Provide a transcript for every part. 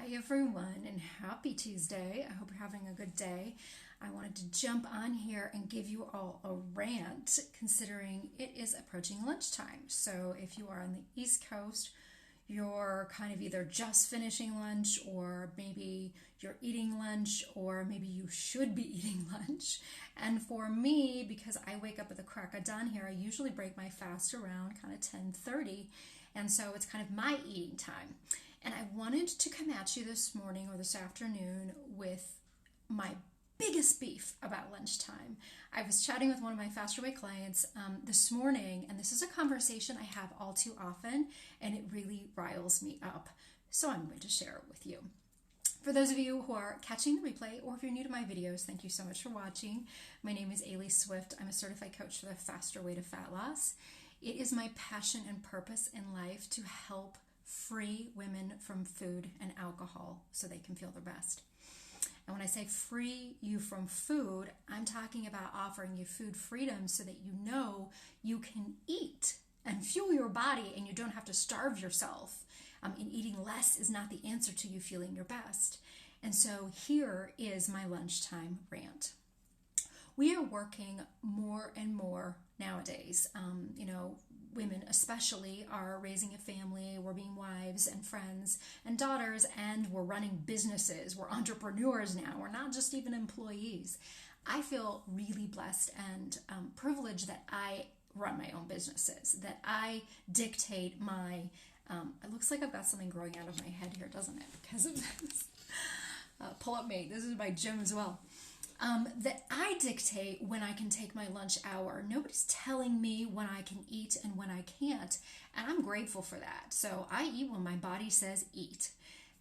Hi everyone, and happy Tuesday. I hope you're having a good day. I wanted to jump on here and give you all a rant considering it is approaching lunchtime. So if you are on the East Coast, you're kind of either just finishing lunch or maybe you're eating lunch or maybe you should be eating lunch. And for me, because I wake up at the crack of dawn here, I usually break my fast around kind of 10:30, and so it's kind of my eating time. And I wanted to come at you this morning or this afternoon with my biggest beef about lunchtime. I was chatting with one of my Faster Way clients this morning, and this is a conversation I have all too often, and it really riles me up. So I'm going to share it with you. For those of you who are catching the replay, or if you're new to my videos, thank you so much for watching. My name is Ailey Swift. I'm a certified coach for the Faster Way to Fat Loss. It is my passion and purpose in life to help free women from food and alcohol so they can feel their best. And when I say free you from food, I'm talking about offering you food freedom so that you know you can eat and fuel your body and you don't have to starve yourself. And eating less is not the answer to you feeling your best. And so here is my lunchtime rant. We are working more and more nowadays. Women especially are raising a family. We're being wives and friends and daughters, and we're running businesses. We're entrepreneurs now. We're not just even employees. I feel really blessed and privileged that I run my own businesses, that I dictate my, it looks like I've got something growing out of my head here, doesn't it? Because of this. Pull up mate. This is my gym as well. That I dictate when I can take my lunch hour. Nobody's telling me when I can eat and when I can't, and I'm grateful for that. So I eat when my body says eat.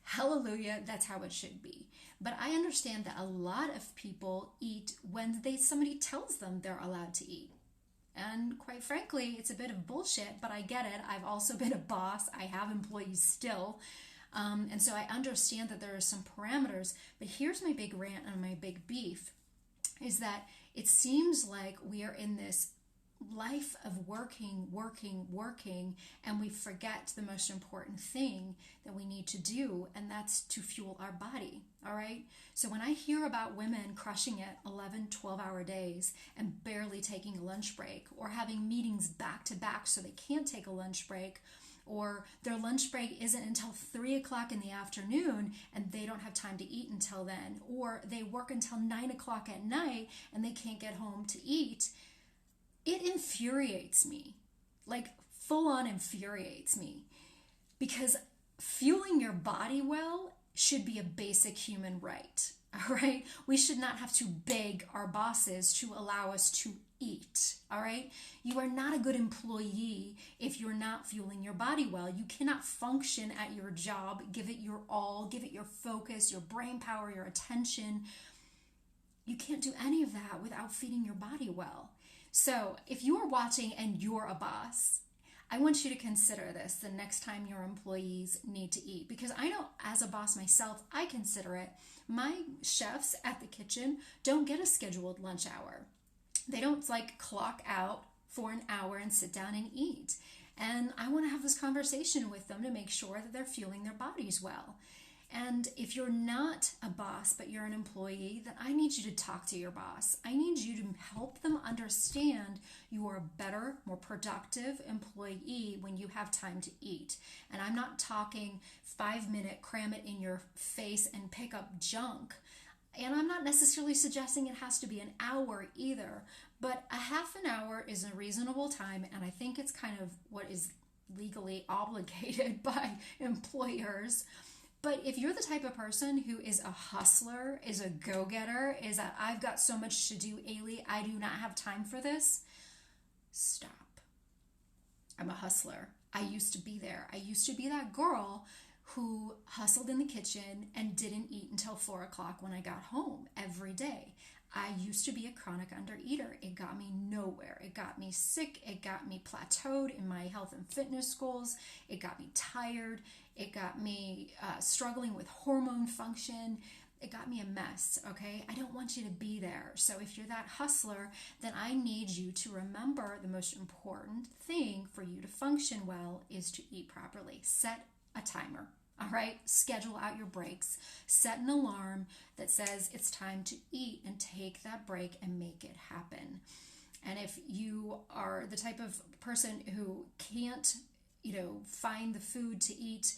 Hallelujah, that's how it should be. But I understand that a lot of people eat when somebody tells them they're allowed to eat. And quite frankly, it's a bit of bullshit, but I get it. I've also been a boss. I have employees still. And so I understand that there are some parameters, but here's my big rant and my big beef is that it seems like we are in this life of working, and we forget the most important thing that we need to do, and that's to fuel our body, all right? So when I hear about women crushing it 11, 12-hour days and barely taking a lunch break, or having meetings back to back so they can't take a lunch break, or their lunch break isn't until 3 o'clock in the afternoon and they don't have time to eat until then, or they work until 9 o'clock at night and they can't get home to eat, it infuriates me, like full on infuriates me, because fueling your body well should be a basic human right, all right? We should not have to beg our bosses to allow us to eat, all right? You are not a good employee if you're not fueling your body well. You cannot function at your job, give it your all, give it your focus, your brain power, your attention. You can't do any of that without feeding your body well. So if you are watching and you're a boss, I want you to consider this the next time your employees need to eat, because I know as a boss myself, I consider it. My chefs at the kitchen don't get a scheduled lunch hour. They don't clock out for an hour and sit down and eat. And I want to have this conversation with them to make sure that they're fueling their bodies well. And if you're not a boss, but you're an employee, then I need you to talk to your boss. I need you to help them understand you are a better, more productive employee when you have time to eat. And I'm not talking 5-minute cram it in your face and pick up junk. And I'm not necessarily suggesting it has to be an hour either, but a half an hour is a reasonable time, and I think it's kind of what is legally obligated by employers. But if you're the type of person who is a hustler, is a go-getter, is that I've got so much to do, Ailey, I do not have time for this, stop. I'm a hustler. I used to be there. I used to be that girl who hustled in the kitchen and didn't eat until 4 o'clock when I got home every day. I used to be a chronic undereater. It got me nowhere. It got me sick. It got me plateaued in my health and fitness goals. It got me tired. It got me struggling with hormone function. It got me a mess, okay? I don't want you to be there. So if you're that hustler, then I need you to remember the most important thing for you to function well is to eat properly. Set a timer. All right, schedule out your breaks. Set an alarm that says it's time to eat and take that break and make it happen. And if you are the type of person who can't, find the food to eat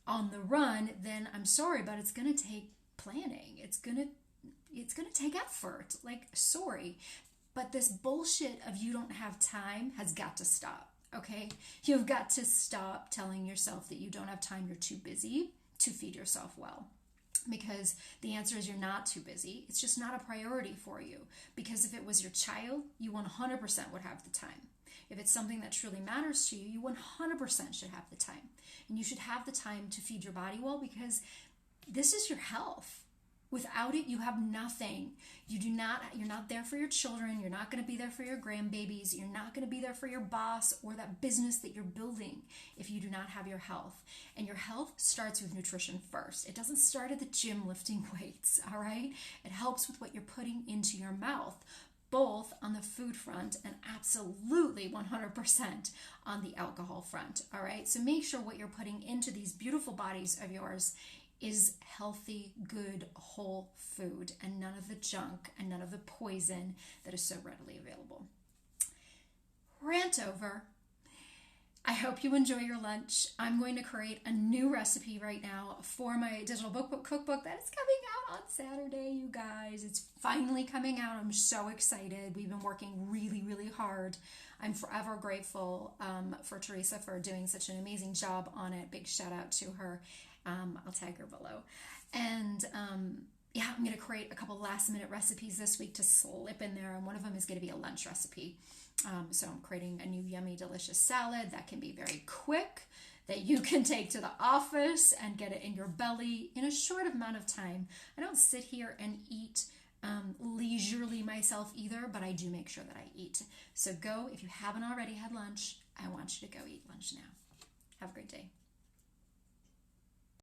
on the run, then I'm sorry, but it's going to take planning. It's going to take effort. Like, sorry, but this bullshit of you don't have time has got to stop. Okay? You've got to stop telling yourself that you don't have time, you're too busy to feed yourself well. Because the answer is you're not too busy. It's just not a priority for you. Because if it was your child, you 100% would have the time. If it's something that truly matters to you, you 100% should have the time. And you should have the time to feed your body well, because this is your health. Without it, you have nothing. You're not there for your children. You're not going to be there for your grandbabies. You're not going to be there for your boss or that business that you're building if you do not have your health. And your health starts with nutrition first. It doesn't start at the gym lifting weights, all right? It helps with what you're putting into your mouth, both on the food front and absolutely 100% on the alcohol front, all right? So make sure what you're putting into these beautiful bodies of yours is healthy, good, whole food, and none of the junk and none of the poison that is so readily available. Rant over. I hope you enjoy your lunch. I'm going to create a new recipe right now for my digital cookbook that is coming out on Saturday, you guys. It's finally coming out. I'm so excited. We've been working really, really hard. I'm forever grateful for Teresa for doing such an amazing job on it. Big shout out to her. I'll tag her below. And I'm going to create a couple last minute recipes this week to slip in there. And one of them is going to be a lunch recipe. So I'm creating a new yummy, delicious salad that can be very quick, that you can take to the office and get it in your belly in a short amount of time. I don't sit here and eat leisurely myself either, but I do make sure that I eat. So go, if you haven't already had lunch, I want you to go eat lunch now. Have a great day.